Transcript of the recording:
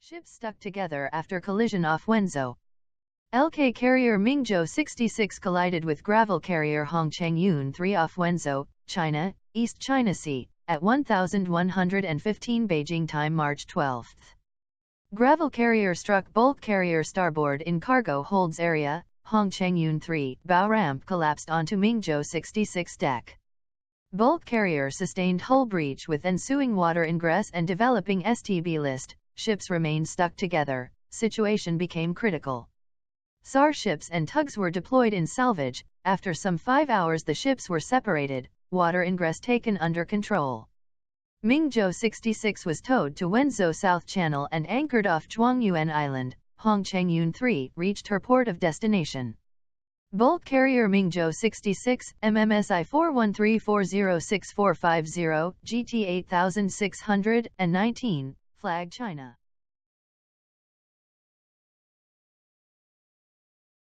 Ships stuck together after collision off Wenzhou. LK carrier MING ZHOU 66 collided with gravel carrier HONG CHENG YUN 3 off Wenzhou, China, East China Sea, at 1115 Beijing time March 12. Gravel carrier struck bulk carrier starboard in cargo holds area. HONG CHENG YUN 3 bow ramp collapsed onto MING ZHOU 66 deck. Bulk carrier sustained hull breach with ensuing water ingress and developing STB list. Ships remained stuck together. Situation became critical. SAR ships and tugs were deployed in salvage. After some 5 hours the ships were separated, water ingress taken under control. MING ZHOU 66 was towed to Wenzhou South Channel and anchored off Zhuangyuan Island. HONG CHENG YUN 3 reached her port of destination. Bulk carrier MING ZHOU 66, MMSI 413406450, GT 8619, Flag China.